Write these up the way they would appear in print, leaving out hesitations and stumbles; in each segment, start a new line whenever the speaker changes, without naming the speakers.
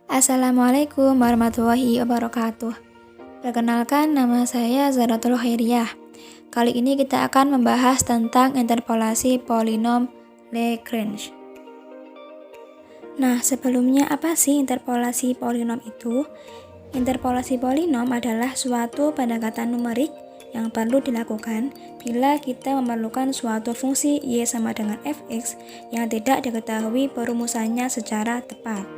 Assalamualaikum warahmatullahi wabarakatuh. Perkenalkan, nama saya Zaratul Khairiyah. Kali ini kita akan membahas tentang interpolasi polinom Lagrange. Nah, sebelumnya apa sih interpolasi polinom itu? Interpolasi polinom adalah suatu pendekatan numerik yang perlu dilakukan bila kita memerlukan suatu fungsi y sama dengan fx yang tidak diketahui perumusannya secara tepat.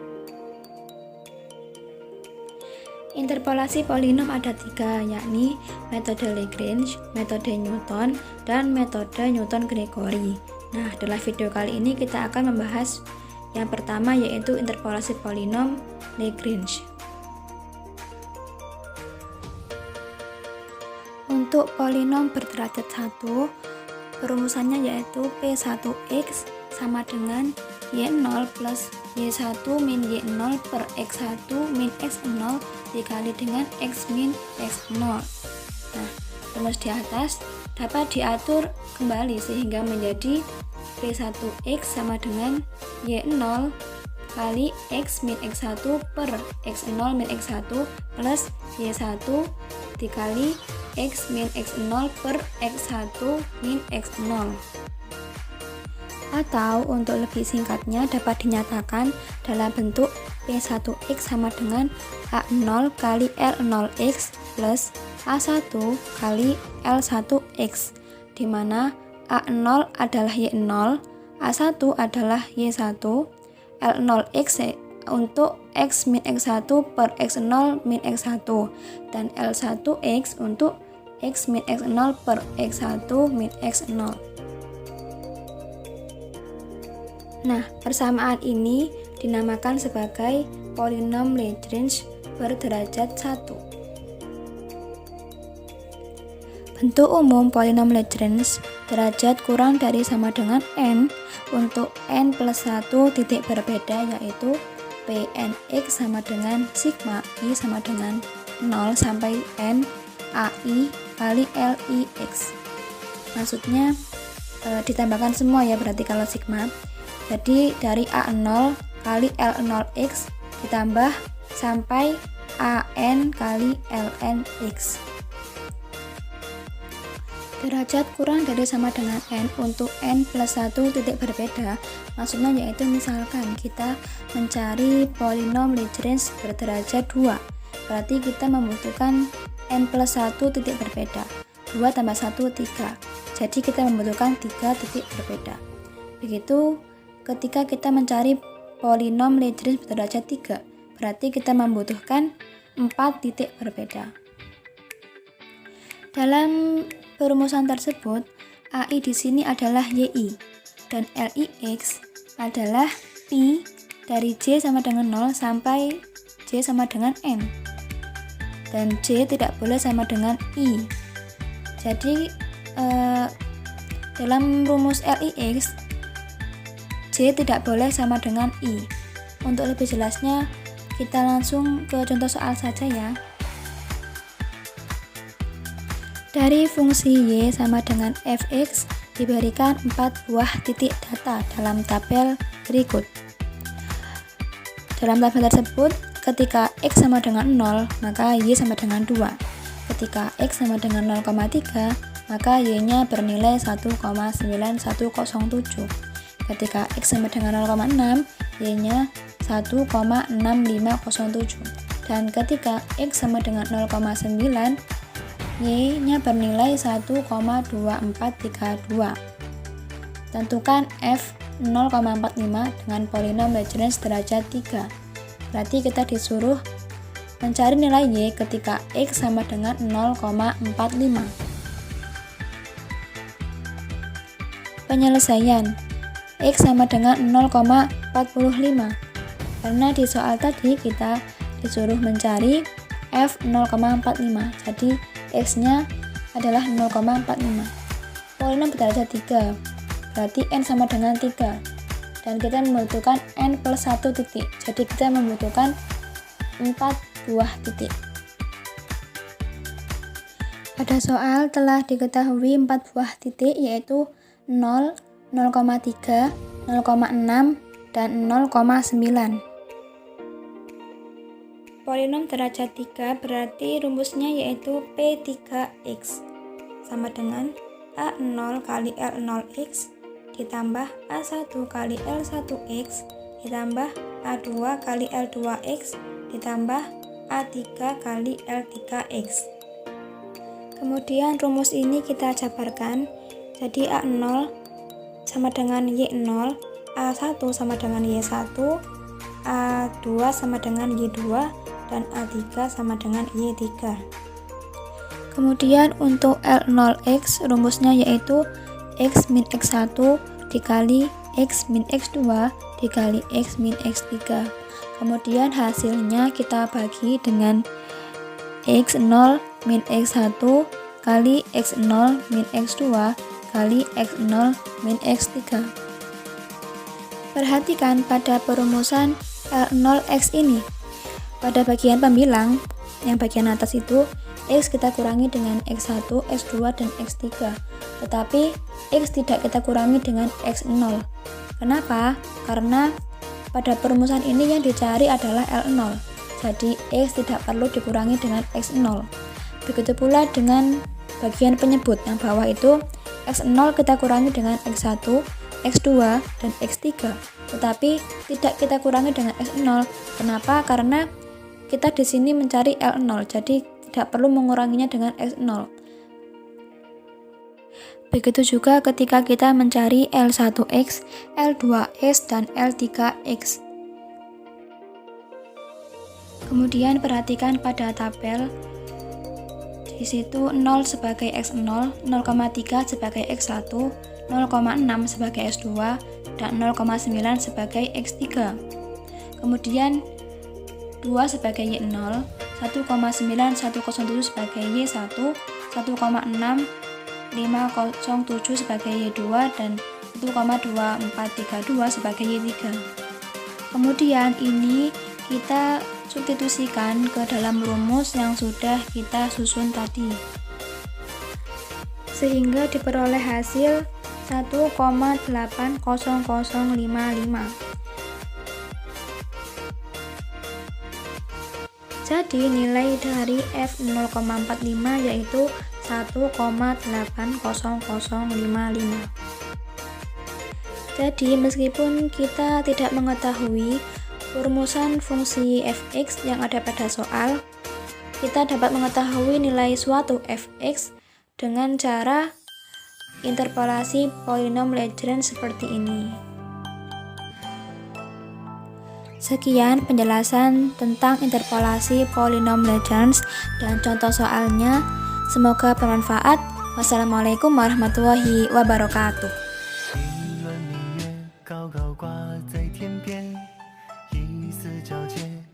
Interpolasi polinom ada 3, yakni metode Lagrange, metode Newton, dan metode Newton-Gregory. Nah, dalam video kali ini kita akan membahas yang pertama, yaitu interpolasi polinom Lagrange. Untuk polinom berderajat 1, perumusannya yaitu P1x sama dengan Y0 plus Y1 min Y0 per X1 min X0 dikali dengan X min X0. Nah, rumus di atas dapat diatur kembali sehingga menjadi P1x sama dengan Y0 kali X min X1 per X0 min X1 plus Y1 dikali X min X0 per X1 min X0. Atau untuk lebih singkatnya dapat dinyatakan dalam bentuk P1x sama dengan A0 kali L0x plus A1 kali L1x, di mana A0 adalah Y0, A1 adalah Y1, L0x untuk X min X1 per X0 min X1, dan L1x untuk X min X0 per X1 min X0. Nah, persamaan ini dinamakan sebagai polinom Lagrange berderajat 1. Bentuk umum polinom Lagrange derajat kurang dari sama dengan n untuk n plus 1 titik berbeda, yaitu Pnx sama dengan sigma i sama dengan 0 sampai n ai kali lix. Maksudnya ditambahkan semua ya, berarti kalau sigma. Jadi dari A0 kali L0x ditambah sampai AN kali LNX. Derajat kurang dari sama dengan n untuk n plus 1 titik berbeda, maksudnya yaitu misalkan kita mencari polinom Lagrange berderajat 2, berarti kita membutuhkan n plus 1 titik berbeda. 2 tambah 1, 3. Jadi kita membutuhkan 3 titik berbeda. Begitu ketika kita mencari polinom Lagrange berderajat 3, berarti kita membutuhkan 4 titik berbeda. Dalam perumusan tersebut, AI di sini adalah YI dan LIX adalah pi dari J sama dengan 0 sampai J sama dengan N. Dan J tidak boleh sama dengan I. Jadi dalam rumus LIX J tidak boleh sama dengan I. Untuk lebih jelasnya, kita langsung ke contoh soal saja ya. Dari fungsi Y sama dengan fx diberikan 4 buah titik data dalam tabel berikut. Dalam tabel tersebut, ketika X sama dengan 0, maka Y sama dengan 2. Ketika X sama dengan 0,3, maka Y-nya bernilai 1,9107. Ketika X sama dengan 0,6, Y-nya 1,6507. Dan ketika X sama dengan 0,9, Y-nya bernilai 1,2432. Tentukan F 0,45 dengan polinom Lagrange derajat 3. Berarti kita disuruh mencari nilai Y ketika X sama dengan 0,45. Penyelesaian X sama dengan 0,45. Karena di soal tadi kita disuruh mencari F 0,45. Jadi X-nya adalah 0,45. Polinom berderajat 3. Berarti N sama dengan 3. Dan kita membutuhkan N plus 1 titik. Jadi kita membutuhkan 4 buah titik. Pada soal telah diketahui 4 buah titik, yaitu 0, 0,3, 0,6, dan 0,9. polinom derajat 3 berarti rumusnya yaitu P3X sama dengan A0 kali L0X ditambah A1 kali L1X ditambah A2 kali L2X ditambah A3 kali L3X. Kemudian rumus ini kita jabarkan, jadi A0 sama dengan Y0, A1 sama dengan Y1, A2 sama dengan Y2, dan A3 sama dengan Y3. Kemudian untuk L0X rumusnya yaitu X min X1 dikali X min X2 dikali X min X3. Kemudian hasilnya kita bagi dengan X0 min X1 kali X0 min X2 kali X0 min X3. Perhatikan pada perumusan L0X ini. Pada bagian pembilang, yang bagian atas itu, X kita kurangi dengan X1, X2, dan X3. Tetapi X tidak kita kurangi dengan X0. Kenapa? Karena pada perumusan ini yang dicari adalah L0. Jadi X tidak perlu dikurangi dengan X0. Begitu pula dengan bagian penyebut yang bawah itu, X0 kita kurangi dengan X1, X2, dan X3. Tetapi tidak kita kurangi dengan X0. Kenapa? Karena kita di sini mencari L0, jadi tidak perlu menguranginya dengan X0. Begitu juga ketika kita mencari L1X, L2X, dan L3X. Kemudian perhatikan pada tabel, di situ 0 sebagai X0, 0,3 sebagai X1, 0,6 sebagai X2, dan 0,9 sebagai X3. Kemudian 2 sebagai Y0, 1,9107 sebagai Y1, 1,6507 sebagai Y2, dan 1,2432 sebagai Y3. Kemudian ini kita substitusikan ke dalam rumus yang sudah kita susun tadi, sehingga diperoleh hasil 1,80055. Jadi nilai dari F0,45 yaitu 1,80055. Jadi meskipun kita tidak mengetahui perumusan fungsi fx yang ada pada soal, kita dapat mengetahui nilai suatu fx dengan cara interpolasi polinom Lagrange seperti ini. Sekian penjelasan tentang interpolasi polinom Lagrange dan contoh soalnya. Semoga bermanfaat. Wassalamualaikum warahmatullahi wabarakatuh.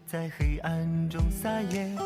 在黑暗中撒野。